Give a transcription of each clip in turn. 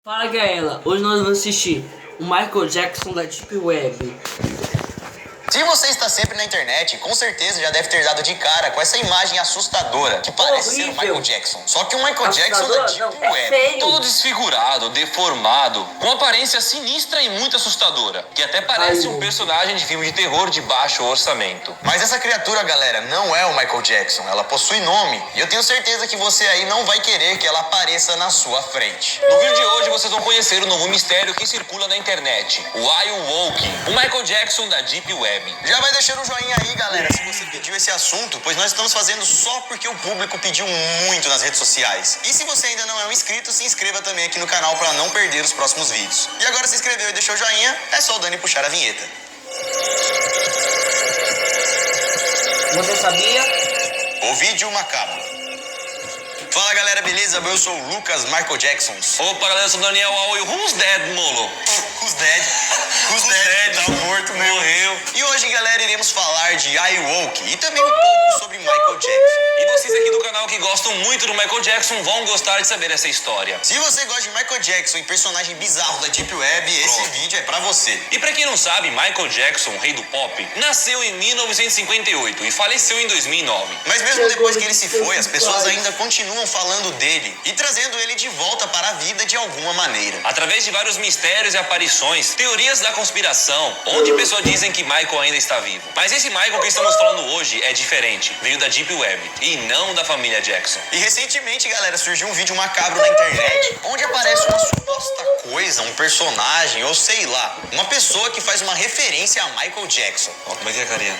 Fala galera, hoje nós vamos assistir o Michael Jackson da Deep Web. Se você está sempre na internet, com certeza já deve ter dado de cara com essa imagem assustadora que parece ser o Michael Jackson. Só que o Michael Jackson da Deep Web. Todo desfigurado, deformado, com aparência sinistra e muito assustadora, que até parece um personagem de filme de terror de baixo orçamento. Mas essa criatura, galera, não é o Michael Jackson. Ela possui nome. E eu tenho certeza que você aí não vai querer que ela apareça na sua frente. No vídeo de hoje vocês vão conhecer o novo mistério que circula na internet, o Walking, o Michael Jackson da Deep Web. Já vai deixando o joinha aí, galera, se você pediu esse assunto, pois nós estamos fazendo só porque o público pediu muito nas redes sociais. E se você ainda não é um inscrito, se inscreva também aqui no canal para não perder os próximos vídeos. E agora se inscreveu e deixou o joinha, é só o Dani puxar a vinheta. Você sabia? O vídeo macabro. Fala galera, beleza? Eu sou o Lucas Michael Jackson. Opa galera, eu sou o Daniel Al e Who's Dead, Molo? Who's dead? Who's dead? Tá morto, meu. Morreu. E hoje, galera, iremos falar de Walking e também um pouco sobre Michael Jackson. E vocês aqui do canal que gostam muito do Michael Jackson vão gostar de saber essa história. Se você gosta de Michael Jackson e personagem bizarro da Deep Web, esse vídeo é pra você. E pra quem não sabe, Michael Jackson, o rei do pop, nasceu em 1958 e faleceu em 2009. Mas mesmo depois que ele se foi, as pessoas ainda continuam falando dele e trazendo ele de volta para a vida de alguma maneira. Através de vários mistérios e aparições, teorias da conspiração, onde pessoas dizem que Michael ainda está vivo. Mas esse Michael que estamos falando hoje é diferente, veio da Deep Web e não da família Jackson. E recentemente, galera, surgiu um vídeo macabro na internet, onde aparece uma suposta coisa, um personagem, ou sei lá, uma pessoa que faz uma referência a Michael Jackson. Ó, como é que é a carinha?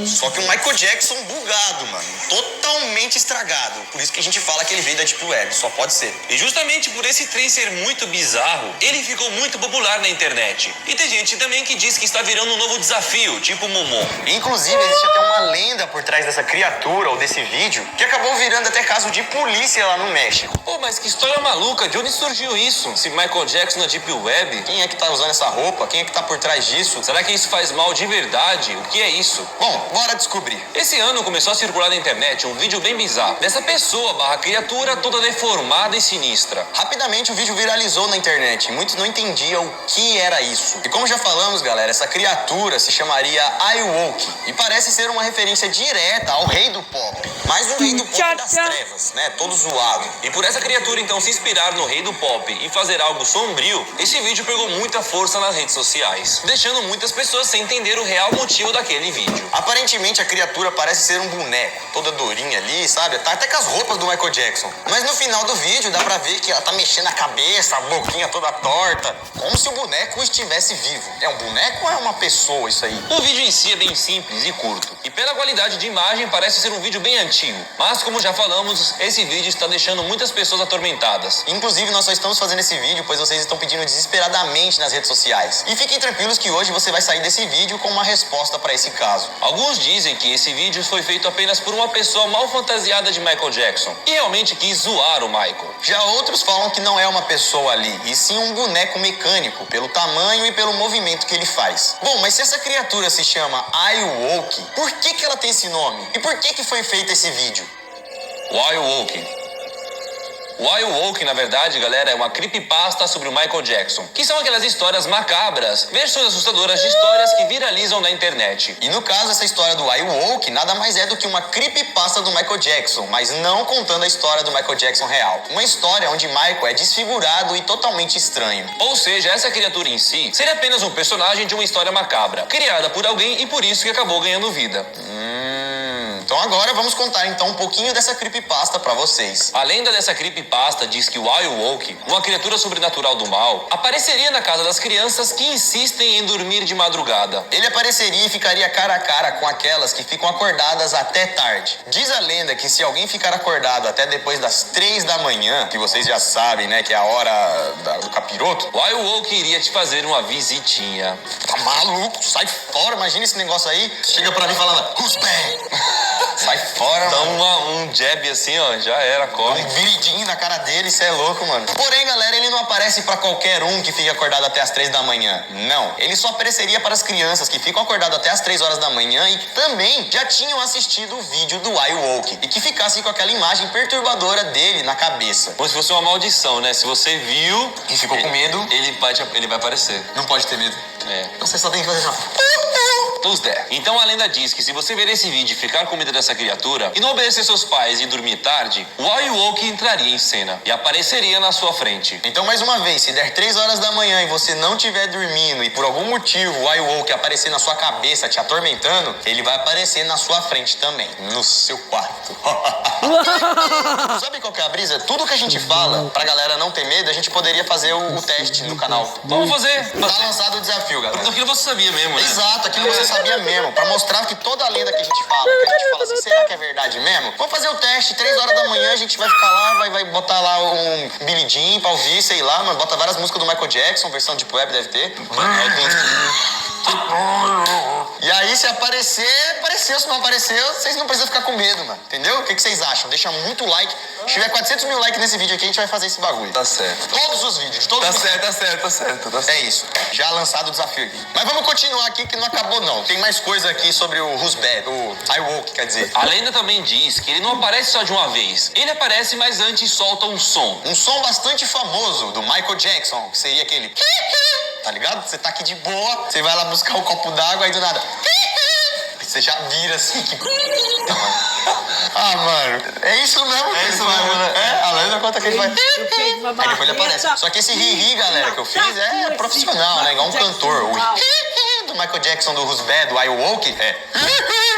Só que o Michael Jackson bugado, mano. Totalmente estragado. Por isso que a gente fala que ele veio da Deep Web. Só pode ser. E justamente por esse trem ser muito bizarro, ele ficou muito popular na internet. E tem gente também que diz que está virando um novo desafio, tipo Momon. Inclusive, existe até uma lenda por trás dessa criatura ou desse vídeo que acabou virando até caso de polícia lá no México. Pô, mas que história maluca, de onde surgiu isso? Se Michael Jackson na Deep Web? Quem é que tá usando essa roupa? Quem é que tá por trás disso? Será que isso faz mal de verdade? O que é isso? Bom, bora descobrir. Esse ano começou a circular na internet um vídeo bem bizarro dessa pessoa barra criatura toda deformada e sinistra. Rapidamente o vídeo viralizou na internet e muitos não entendiam o que era isso. E como já falamos, galera, essa criatura se chamaria Walking e parece ser uma referência direta ao rei do pop. Mas o rei do pop das trevas, né? Todo zoado. E por essa criatura então se inspirar no rei do pop e fazer algo sombrio, esse vídeo pegou muita força nas redes sociais, deixando muitas pessoas sem entender o real motivo daquele vídeo. Aparentemente a criatura parece ser um boneco, toda dourinha ali, sabe? Tá até com as roupas do Michael Jackson. Mas no final do vídeo dá pra ver que ela tá mexendo a cabeça, a boquinha toda torta, como se o boneco estivesse vivo. É um boneco ou é uma pessoa isso aí? O vídeo em si é bem simples e curto, e pela qualidade de imagem parece ser um vídeo bem antigo. Mas como já falamos, esse vídeo está deixando muitas pessoas atormentadas. Inclusive nós só estamos fazendo esse vídeo pois vocês estão pedindo desesperadamente nas redes sociais. E fiquem tranquilos que hoje você vai sair desse vídeo com uma resposta pra esse caso. Alguns dizem que esse vídeo foi feito apenas por uma pessoa mal fantasiada de Michael Jackson e realmente quis zoar o Michael. Já outros falam que não é uma pessoa ali, e sim um boneco mecânico, pelo tamanho e pelo movimento que ele faz. Bom, mas se essa criatura se chama Walking, por que ela tem esse nome? E por que foi feito esse vídeo? Walking. O Walking, na verdade, galera, é uma creepypasta sobre o Michael Jackson, que são aquelas histórias macabras, versões assustadoras de histórias que viralizam na internet. E no caso, essa história do Walking nada mais é do que uma creepypasta do Michael Jackson, mas não contando a história do Michael Jackson real. Uma história onde Michael é desfigurado e totalmente estranho. Ou seja, essa criatura em si seria apenas um personagem de uma história macabra, criada por alguém e por isso que acabou ganhando vida. Então agora vamos contar então um pouquinho dessa creepypasta pra vocês. A lenda dessa creepypasta diz que o Walking, uma criatura sobrenatural do mal, apareceria na casa das crianças que insistem em dormir de madrugada. Ele apareceria e ficaria cara a cara com aquelas que ficam acordadas até tarde. Diz a lenda que se alguém ficar acordado até depois das 3 da manhã, que vocês já sabem, né, que é a hora do capiroto, o Walking iria te fazer uma visitinha. Tá maluco? Sai fora, imagina esse negócio aí. Chega pra mim falando, who's back? Sai fora, Dá mano. um jab assim, ó, já era, corre. Um viridinho na cara dele, isso é louco, mano. Porém, galera, ele não aparece pra qualquer um que fique acordado até as 3 da manhã. Não. Ele só apareceria para as crianças que ficam acordadas até as 3 horas da manhã e que também já tinham assistido o vídeo do I Woke e que ficassem com aquela imagem perturbadora dele na cabeça. Como se fosse uma maldição, né? Se você viu E ficou com medo, ele vai aparecer. não pode ter medo. É. Você só tem que fazer assim, Who's there? Então a lenda diz que se você ver esse vídeo e ficar com medo dessa criatura e não obedecer seus pais e dormir tarde, o I Woke entraria em cena e apareceria na sua frente. Então, mais uma vez, se der 3 horas da manhã e você não estiver dormindo e por algum motivo o I Woke aparecer na sua cabeça te atormentando, ele vai aparecer na sua frente também, no seu quarto. Sabe qual que é a brisa? Tudo que a gente fala, pra galera não ter medo, a gente poderia fazer o teste no canal. Vamos fazer. Tá lançado o desafio, galera. Aquilo você sabia mesmo, né? Exato, aquilo você sabia mesmo, pra mostrar que toda a lenda que a gente fala, assim, será que é verdade mesmo? Vamos fazer o teste, 3 horas da manhã a gente vai ficar lá, vai botar lá um Billie Jean pra ouvir, sei lá, mano, bota várias músicas do Michael Jackson, versão Deep Web deve ter. E aí, se aparecer, apareceu, se não apareceu, vocês não precisam ficar com medo, mano, entendeu? O que vocês acham? Deixa muito like. Se tiver 400 mil likes nesse vídeo aqui, a gente vai fazer esse bagulho. Tá certo. Todos os vídeos, de todos Tá os certo, tá certo, tá certo, tá certo. É isso. Já lançado o desafio aqui. Mas vamos continuar aqui que não acabou, não. Tem mais coisa aqui sobre o Who's Bad, o I Woke, quer dizer. A lenda também diz que ele não aparece só de uma vez. Ele aparece, mas antes solta um som. Um som bastante famoso do Michael Jackson, que seria aquele... Tá ligado? Você tá aqui de boa, você vai lá buscar um copo d'água, aí do nada... Você já vira assim, que... Ah, mano, é isso mesmo que ele faz, né? É, a lenda conta que ele vai... Aí depois ele aparece. Só que esse ri-ri, galera, que eu fiz é profissional, né? Igual um cantor. O do Michael Jackson, do Who's Bad, do I Woke,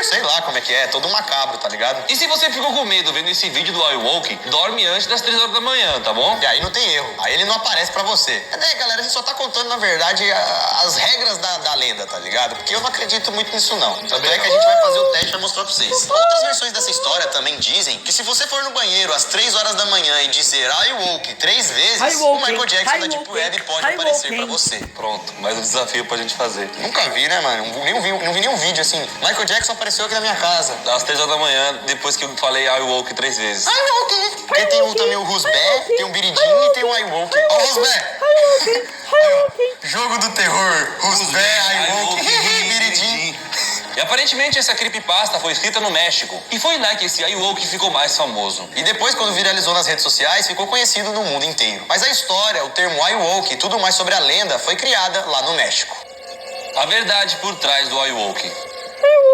sei lá como é que é, todo macabro, tá ligado? E se você ficou com medo vendo esse vídeo do I Woke, dorme antes das 3 horas da manhã, tá bom? E aí não tem erro, aí ele não aparece pra você. É, galera, a gente só tá contando, na verdade, as regras da lenda, tá ligado? Porque eu não acredito muito nisso, não. Tanto é que a gente vai fazer o teste e vai mostrar pra vocês. Outras versões dessa história também dizem que se você for no banheiro às 3 horas da manhã e dizer I Woke 3 vezes, o Michael Jackson da Deep Web pode aparecer pra você. Pronto, mais um desafio pra gente fazer. Nunca vi, né, mano? Não vi nenhum vídeo assim. Michael Jackson apareceu aqui na minha casa. Às 3 horas da manhã, depois que eu falei I Woke 3 vezes. I Woke! Porque tem também o Who's Bad, tem o Billie Jean e tem o I Woke. Ó, o Who's Bad! Jogo do terror. Who's Bad, I Woke, Billie Jean. E aparentemente essa creepypasta foi escrita no México. E foi lá que esse I Woke ficou mais famoso. E depois, quando viralizou nas redes sociais, ficou conhecido no mundo inteiro. Mas a história, o termo I Woke e tudo mais sobre a lenda foi criada lá no México. A verdade por trás do I Woke.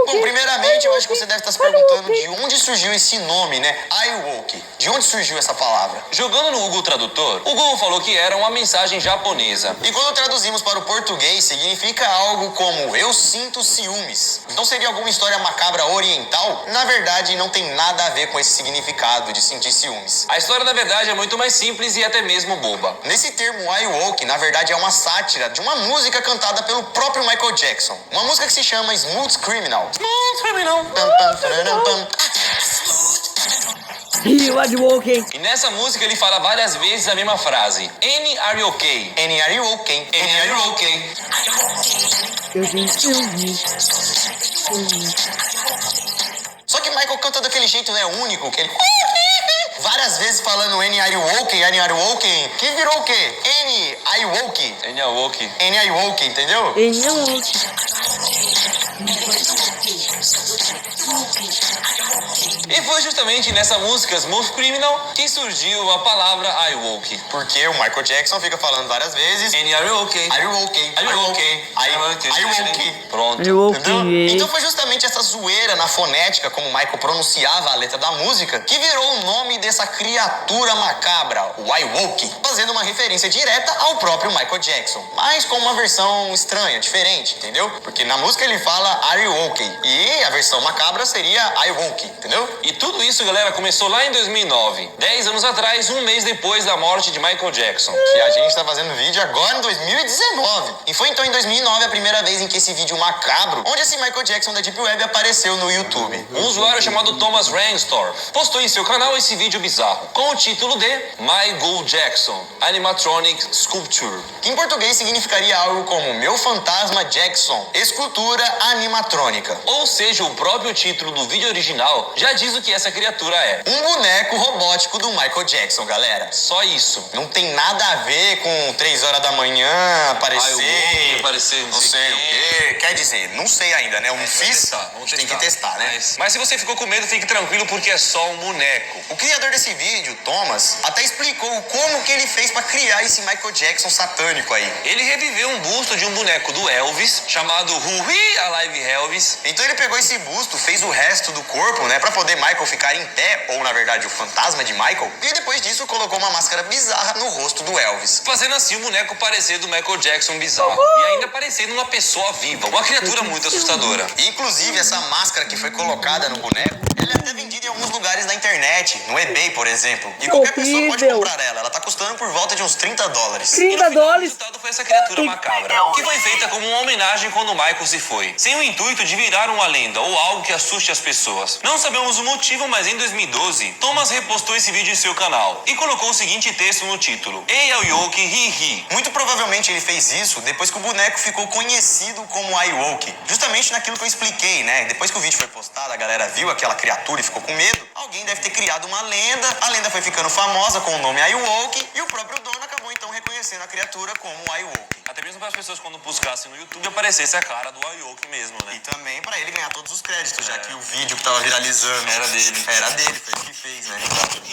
Bom, primeiramente, eu acho que você deve estar se perguntando de onde surgiu esse nome, né? I Woke. De onde surgiu essa palavra? Jogando no Google Tradutor, o Google falou que era uma mensagem japonesa. E quando traduzimos para o português, significa algo como eu sinto ciúmes. Então seria alguma história macabra oriental? Na verdade, não tem nada a ver com esse significado de sentir ciúmes. A história, na verdade, é muito mais simples e até mesmo boba. Nesse termo I Woke, na verdade, é uma sátira de uma música cantada pelo próprio Michael Jackson. Uma música que se chama Smooth Criminal. Smooth Criminal. E nessa música ele fala várias vezes a mesma frase. Annie, are you okay? Annie, are you okay? Annie, are you okay? Só que Michael canta daquele jeito, né, único, que ele... várias vezes falando Annie, are you okay? Annie, are you okay? Que virou o quê? Annie, are you okay? Annie, are you okay? Annie, are you okay, entendeu? E foi justamente nessa música Smooth Criminal que surgiu a palavra I Woke. Porque o Michael Jackson fica falando várias vezes Annie, are you okay? Are you okay? Are you okay? Are you okay? Pronto. Entendeu? Então foi justamente essa zoeira na fonética, como o Michael pronunciava a letra da música, que virou o nome dessa criatura macabra, o I Woke, fazendo uma referência direta ao próprio Michael Jackson, mas com uma versão estranha, diferente, entendeu? Porque na música ele fala Are you okay? E a versão macabra seria I Woke, entendeu? E tudo isso, galera, começou lá em 2009. 10 anos atrás, um mês depois da morte morte de Michael Jackson. Que a gente tá fazendo vídeo agora em 2019. E foi então em 2009 a primeira vez em que esse vídeo macabro, onde esse Michael Jackson da Deep Web apareceu no YouTube. Um usuário chamado Thomas Ransdorf postou em seu canal esse vídeo bizarro, com o título de Michael Jackson, Animatronic Sculpture. Que em português significaria algo como Meu Fantasma Jackson, escultura animatrônica. Ou seja, o próprio título do vídeo original já diz o que essa criatura é. Um boneco robótico do Michael Jackson, galera. Só isso. Não tem nada a ver com 3 horas da manhã aparecer. Aparecer, não sei o quê. Quer dizer, não sei ainda, né? Eu não fiz. Tem que testar, né? Mas se você ficou com medo, fique tranquilo porque é só um boneco. O criador desse vídeo, Thomas, até explicou como que ele fez pra criar esse Michael Jackson satânico aí. Ele reviveu um busto de um boneco do Elvis, chamado Huey Alive Elvis. Então ele pegou esse busto, fez o resto do corpo, né, pra poder Michael ficar em pé, ou na verdade o fantasma de Michael, e depois disso colocou uma máscara bizarra no rosto do Elvis. Fazendo assim o boneco parecer do Michael Jackson bizarro. E ainda parecendo uma pessoa viva, uma criatura muito assustadora. Inclusive, essa máscara que foi colocada no boneco, ela é até vendida em alguns lugares da internet, no eBay, por exemplo. E qualquer pessoa pode comprar ela. Ela tá custando por volta de uns $30. $30? O resultado foi essa criatura macabra, que foi feita como uma homenagem quando Michael se foi, sem o intuito de virar uma lenda ou algo que assuste as pessoas. Não sabemos o motivo, mas em 2012, Thomas repostou esse vídeo em seu canal e colocou o seguinte texto no título: Ei ao Yoki, hi. Muito provavelmente ele fez isso depois que o boneco ficou conhecido como iWoke. Justamente naquilo que eu expliquei, né? Depois que o vídeo foi postado, a galera viu aquela criatura e ficou com medo. Alguém deve ter criado uma lenda, a lenda foi ficando famosa com o nome iWoke e o próprio dono acabou então reconhecendo a criatura como iWoke. Até mesmo para as pessoas quando buscassem no YouTube aparecesse a cara do Aoki mesmo, né? E também pra ele ganhar todos os créditos, já que o vídeo que tava viralizando Era dele. Era dele, foi ele que fez, né?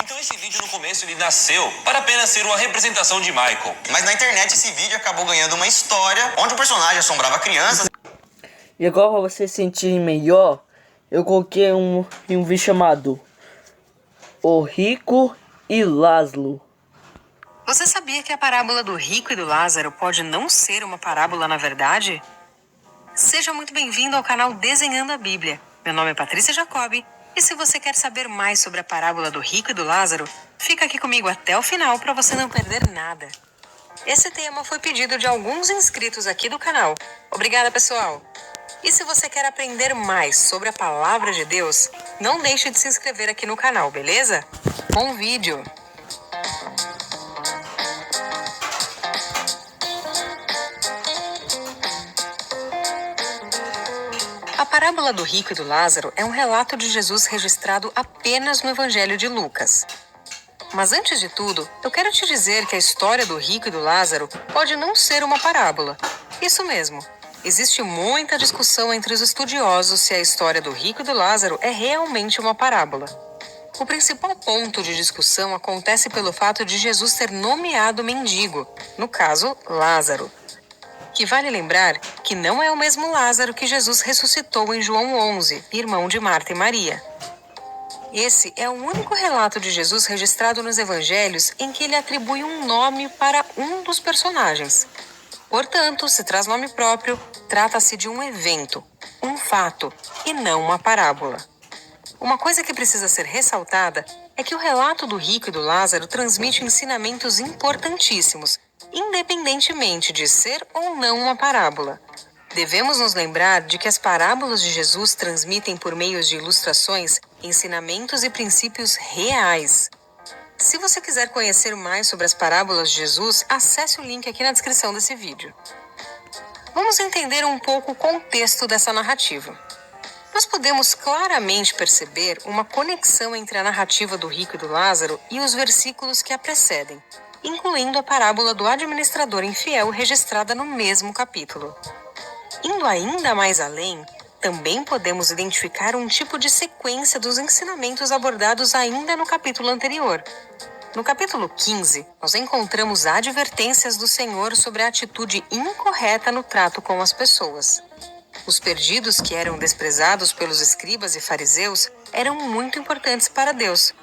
Então esse vídeo no começo ele nasceu para apenas ser uma representação de Michael. Mas na internet esse vídeo acabou ganhando uma história onde o personagem assombrava crianças. E agora, pra você sentir melhor, eu coloquei um vídeo chamado O Rico e Lázaro. Você sabia que a parábola do rico e do Lázaro pode não ser uma parábola na verdade? Seja muito bem-vindo ao canal Desenhando a Bíblia. Meu nome é Patrícia Jacobi e se você quer saber mais sobre a parábola do rico e do Lázaro, fica aqui comigo até o final para você não perder nada. Esse tema foi pedido de alguns inscritos aqui do canal. Obrigada, pessoal! E se você quer aprender mais sobre a palavra de Deus, não deixe de se inscrever aqui no canal, beleza? Bom vídeo! A parábola do rico e do Lázaro é um relato de Jesus registrado apenas no Evangelho de Lucas. Mas antes de tudo, eu quero te dizer que a história do rico e do Lázaro pode não ser uma parábola. Isso mesmo. Existe muita discussão entre os estudiosos se a história do rico e do Lázaro é realmente uma parábola. O principal ponto de discussão acontece pelo fato de Jesus ter nomeado o mendigo, no caso, Lázaro. Que vale lembrar que não é o mesmo Lázaro que Jesus ressuscitou em João 11, irmão de Marta e Maria. Esse é o único relato de Jesus registrado nos evangelhos em que ele atribui um nome para um dos personagens. Portanto, se traz nome próprio, trata-se de um evento, um fato, e não uma parábola. Uma coisa que precisa ser ressaltada é que o relato do rico e do Lázaro transmite ensinamentos importantíssimos, independentemente de ser ou não uma parábola. Devemos nos lembrar de que as parábolas de Jesus transmitem por meio de ilustrações, ensinamentos e princípios reais. Se você quiser conhecer mais sobre as parábolas de Jesus, acesse o link aqui na descrição desse vídeo. Vamos entender um pouco o contexto dessa narrativa. Nós podemos claramente perceber uma conexão entre a narrativa do rico e do Lázaro e os versículos que a precedem, incluindo a parábola do administrador infiel registrada no mesmo capítulo. Indo ainda mais além, também podemos identificar um tipo de sequência dos ensinamentos abordados ainda no capítulo anterior. No capítulo 15, nós encontramos advertências do Senhor sobre a atitude incorreta no trato com as pessoas. Os perdidos que eram desprezados pelos escribas e fariseus eram muito importantes para Deus,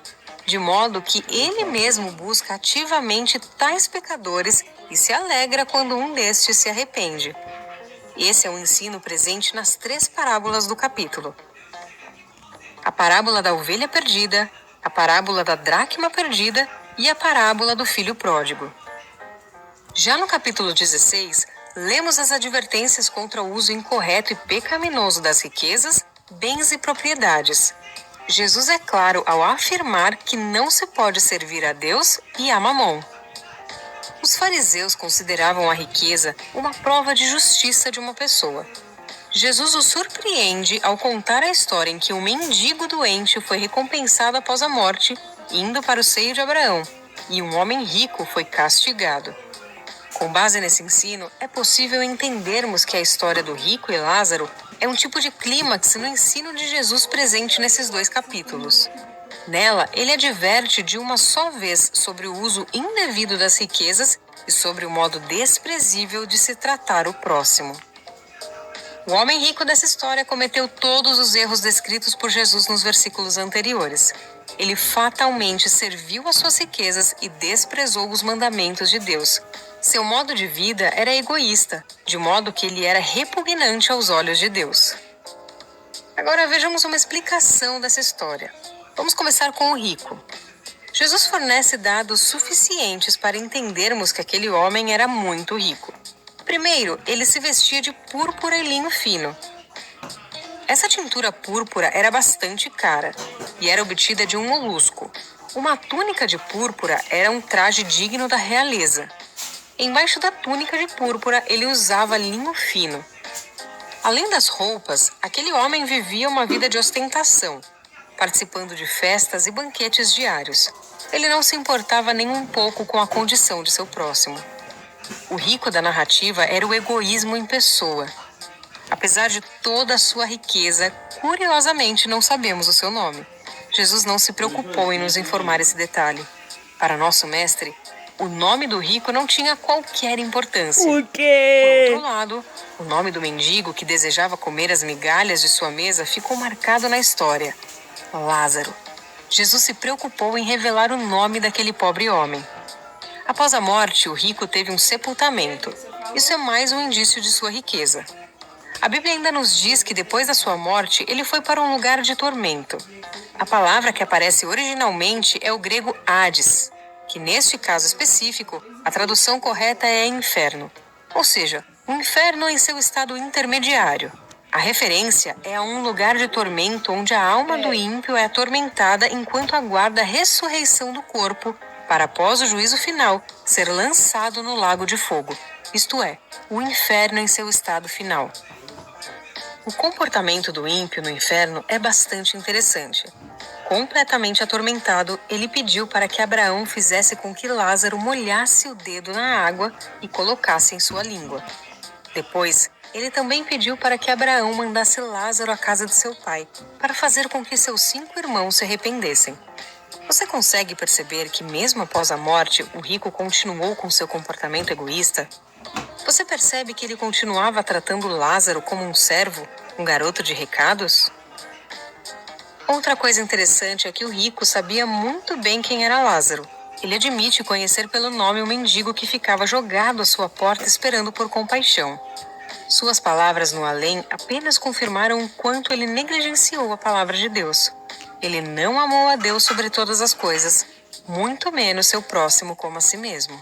de modo que ele mesmo busca ativamente tais pecadores e se alegra quando um destes se arrepende. Esse é um ensino presente nas 3 parábolas do capítulo. A parábola da ovelha perdida, a parábola da dracma perdida e a parábola do filho pródigo. Já no capítulo 16, lemos as advertências contra o uso incorreto e pecaminoso das riquezas, bens e propriedades. Jesus é claro ao afirmar que não se pode servir a Deus e a Mamon. Os fariseus consideravam a riqueza uma prova de justiça de uma pessoa. Jesus os surpreende ao contar a história em que um mendigo doente foi recompensado após a morte, indo para o seio de Abraão, e um homem rico foi castigado. Com base nesse ensino, é possível entendermos que a história do rico e Lázaro é um tipo de clímax no ensino de Jesus presente nesses dois capítulos. Nela, ele adverte de uma só vez sobre o uso indevido das riquezas e sobre o modo desprezível de se tratar o próximo. O homem rico dessa história cometeu todos os erros descritos por Jesus nos versículos anteriores. Ele fatalmente serviu às suas riquezas e desprezou os mandamentos de Deus. Seu modo de vida era egoísta, de modo que ele era repugnante aos olhos de Deus. Agora vejamos uma explicação dessa história. Vamos começar com o rico. Jesus fornece dados suficientes para entendermos que aquele homem era muito rico. Primeiro, ele se vestia de púrpura e linho fino. Essa tintura púrpura era bastante cara e era obtida de um molusco. Uma túnica de púrpura era um traje digno da realeza. Embaixo da túnica de púrpura, ele usava linho fino. Além das roupas, aquele homem vivia uma vida de ostentação, participando de festas e banquetes diários. Ele não se importava nem um pouco com a condição de seu próximo. O rico da narrativa era o egoísmo em pessoa. Apesar de toda a sua riqueza, curiosamente não sabemos o seu nome. Jesus não se preocupou em nos informar esse detalhe. Para nosso mestre, o nome do rico não tinha qualquer importância. Por quê? Por outro lado, o nome do mendigo que desejava comer as migalhas de sua mesa ficou marcado na história: Lázaro. Jesus se preocupou em revelar o nome daquele pobre homem. Após a morte, o rico teve um sepultamento. Isso é mais um indício de sua riqueza. A Bíblia ainda nos diz que depois da sua morte, ele foi para um lugar de tormento. A palavra que aparece originalmente é o grego Hades, que neste caso específico, a tradução correta é inferno, ou seja, um inferno em seu estado intermediário. A referência é a um lugar de tormento onde a alma do ímpio é atormentada enquanto aguarda a ressurreição do corpo para, após o juízo final, ser lançado no lago de fogo, isto é, o inferno em seu estado final. O comportamento do ímpio no inferno é bastante interessante. Completamente atormentado, ele pediu para que Abraão fizesse com que Lázaro molhasse o dedo na água e colocasse em sua língua. Depois, ele também pediu para que Abraão mandasse Lázaro à casa de seu pai, para fazer com que seus 5 irmãos se arrependessem. Você consegue perceber que mesmo após a morte, o rico continuou com seu comportamento egoísta? Você percebe que ele continuava tratando Lázaro como um servo, um garoto de recados? Outra coisa interessante é que o rico sabia muito bem quem era Lázaro. Ele admite conhecer pelo nome o mendigo que ficava jogado à sua porta esperando por compaixão. Suas palavras no além apenas confirmaram o quanto ele negligenciou a palavra de Deus. Ele não amou a Deus sobre todas as coisas, muito menos seu próximo como a si mesmo.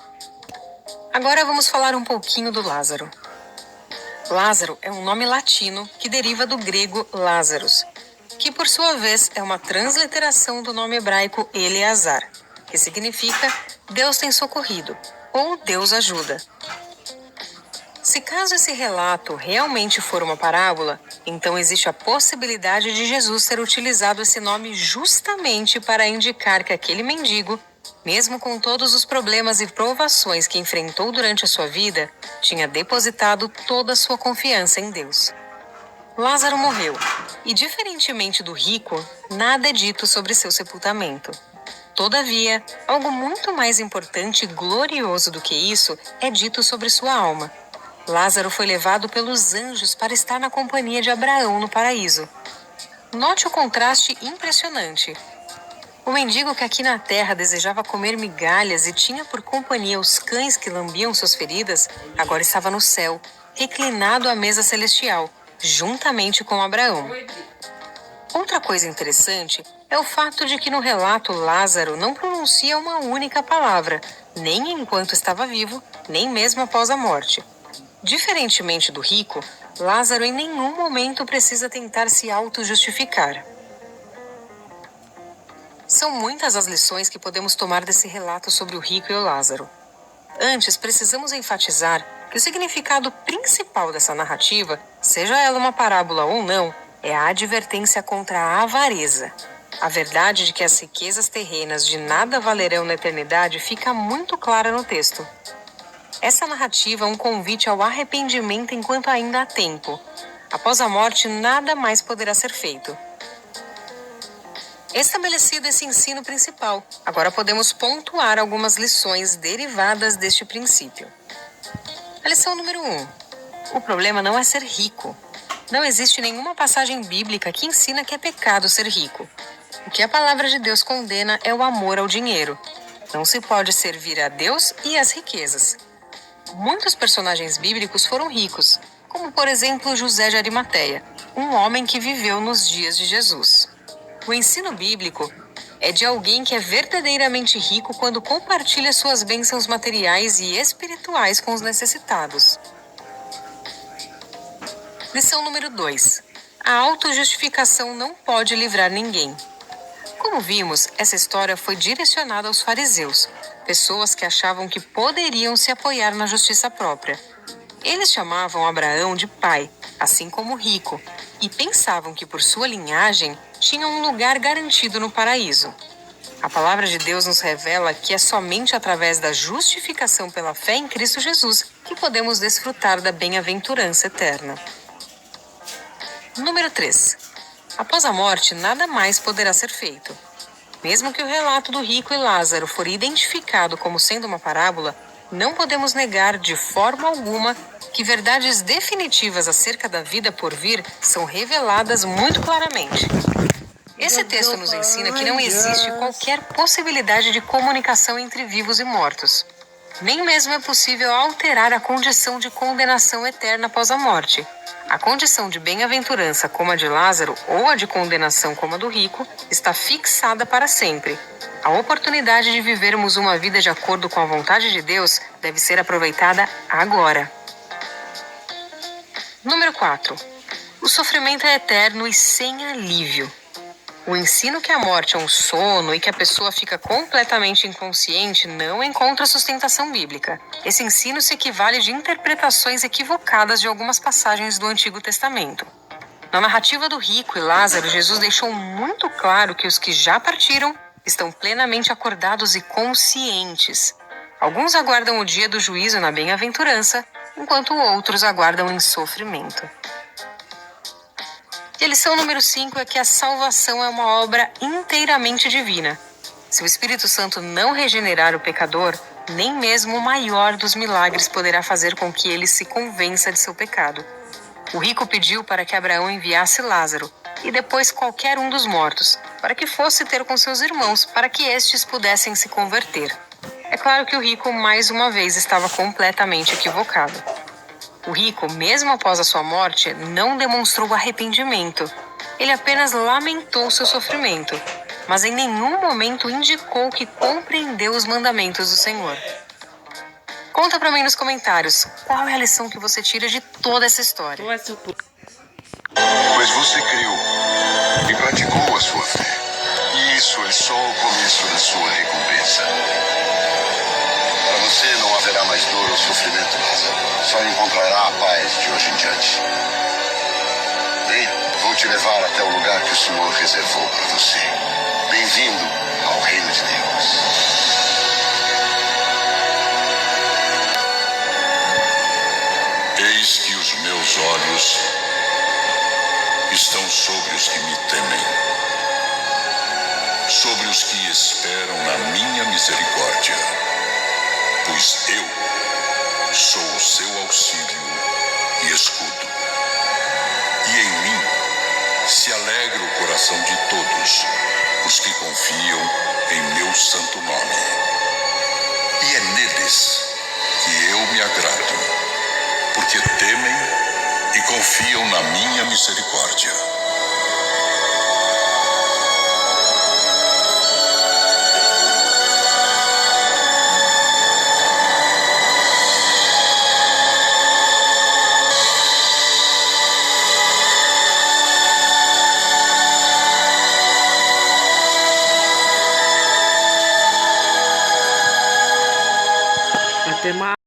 Agora vamos falar um pouquinho do Lázaro. Lázaro é um nome latino que deriva do grego Lazarus, que por sua vez é uma transliteração do nome hebraico Eleazar, que significa Deus tem socorrido, ou Deus ajuda. Se caso esse relato realmente for uma parábola, então existe a possibilidade de Jesus ter utilizado esse nome justamente para indicar que aquele mendigo, mesmo com todos os problemas e provações que enfrentou durante a sua vida, tinha depositado toda a sua confiança em Deus. Lázaro morreu, e diferentemente do rico, nada é dito sobre seu sepultamento. Todavia, algo muito mais importante e glorioso do que isso é dito sobre sua alma. Lázaro foi levado pelos anjos para estar na companhia de Abraão no paraíso. Note o contraste impressionante. O mendigo que aqui na terra desejava comer migalhas e tinha por companhia os cães que lambiam suas feridas, agora estava no céu, reclinado à mesa celestial, juntamente com Abraão. Outra coisa interessante é o fato de que no relato Lázaro não pronuncia uma única palavra, nem enquanto estava vivo, nem mesmo após a morte. Diferentemente do rico, Lázaro em nenhum momento precisa tentar se auto-justificar. São muitas as lições que podemos tomar desse relato sobre o rico e o Lázaro. Antes, precisamos enfatizar que o significado principal dessa narrativa, seja ela uma parábola ou não, é a advertência contra a avareza. A verdade de que as riquezas terrenas de nada valerão na eternidade fica muito clara no texto. Essa narrativa é um convite ao arrependimento enquanto ainda há tempo. Após a morte, nada mais poderá ser feito. Estabelecido esse ensino principal, agora podemos pontuar algumas lições derivadas deste princípio. A lição número 1. O problema não é ser rico. Não existe nenhuma passagem bíblica que ensina que é pecado ser rico. O que a palavra de Deus condena é o amor ao dinheiro. Não se pode servir a Deus e às riquezas. Muitos personagens bíblicos foram ricos, como por exemplo José de Arimateia, um homem que viveu nos dias de Jesus. O ensino bíblico é de alguém que é verdadeiramente rico quando compartilha suas bênçãos materiais e espirituais com os necessitados. Lição número 2. A autojustificação não pode livrar ninguém. Como vimos, essa história foi direcionada aos fariseus, pessoas que achavam que poderiam se apoiar na justiça própria. Eles chamavam Abraão de pai, assim como rico, e pensavam que por sua linhagem tinham um lugar garantido no paraíso. A palavra de Deus nos revela que é somente através da justificação pela fé em Cristo Jesus que podemos desfrutar da bem-aventurança eterna. Número 3. Após a morte, nada mais poderá ser feito. Mesmo que o relato do rico e Lázaro for identificado como sendo uma parábola, não podemos negar de forma alguma que verdades definitivas acerca da vida por vir são reveladas muito claramente. Esse texto nos ensina que não existe qualquer possibilidade de comunicação entre vivos e mortos. Nem mesmo é possível alterar a condição de condenação eterna após a morte. A condição de bem-aventurança como a de Lázaro ou a de condenação como a do rico está fixada para sempre. A oportunidade de vivermos uma vida de acordo com a vontade de Deus deve ser aproveitada agora. Número 4. O sofrimento é eterno e sem alívio. O ensino que a morte é um sono e que a pessoa fica completamente inconsciente não encontra sustentação bíblica. Esse ensino se equivale de interpretações equivocadas de algumas passagens do Antigo Testamento. Na narrativa do rico e Lázaro, Jesus deixou muito claro que os que já partiram estão plenamente acordados e conscientes. Alguns aguardam o dia do juízo na bem-aventurança, enquanto outros aguardam em sofrimento. E a lição número 5 é que a salvação é uma obra inteiramente divina. Se o Espírito Santo não regenerar o pecador, nem mesmo o maior dos milagres poderá fazer com que ele se convença de seu pecado. O rico pediu para que Abraão enviasse Lázaro, e depois qualquer um dos mortos, para que fosse ter com seus irmãos, para que estes pudessem se converter. É claro que o rico mais uma vez estava completamente equivocado. O rico, mesmo após a sua morte, não demonstrou arrependimento. Ele apenas lamentou seu sofrimento, mas em nenhum momento indicou que compreendeu os mandamentos do Senhor. Conta pra mim nos comentários, qual é a lição que você tira de toda essa história? Mas você creu e praticou a sua fé. E isso é só o começo da sua recompensa. Para você não haverá mais dor ou sofrimento, Lázaro. Só encontrará a paz de hoje em diante. Venha, vou te levar até o lugar que o Senhor reservou para você. Bem-vindo ao reino de Deus. Eis que os meus olhos estão sobre os que me temem, sobre os que esperam na minha misericórdia, pois eu sou o seu auxílio e escudo. E em mim se alegra o coração de todos os que confiam em meu santo nome. E é neles que eu me agrado, porque temem e confiam na minha misericórdia.